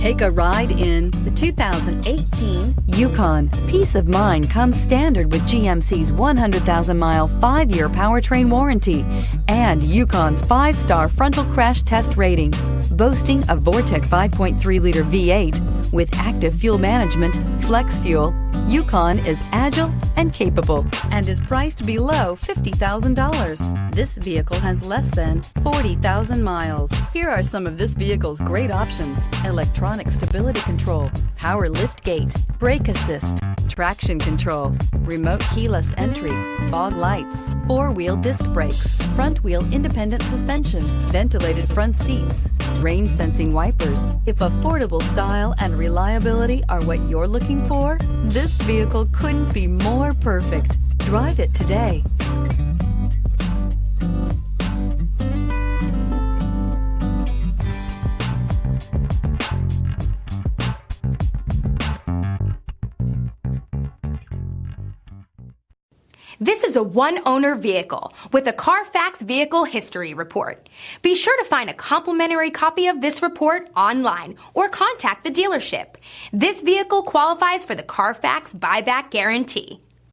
Take a ride in the 2018 Yukon. Peace of mind comes standard with GMC's 100,000-mile, 5-year powertrain warranty and Yukon's 5-star frontal crash test rating. Boasting a Vortec 5.3-liter V8 with active fuel management, flex fuel, Yukon is agile and capable and is priced below $50,000. This vehicle has less than 40,000 miles. Here are some of this vehicle's great options: electronic stability control, power lift gate, brake assist, traction control, remote keyless entry, fog lights, 4-wheel disc brakes, front wheel independent suspension, ventilated front seats, rain sensing wipers. If affordable style and reliability are what you're looking for, this vehicle couldn't be more perfect. Drive it today. This is a one-owner vehicle with a Carfax Vehicle History Report. Be sure to find a complimentary copy of this report online or contact the dealership. This vehicle qualifies for the Carfax Buyback Guarantee.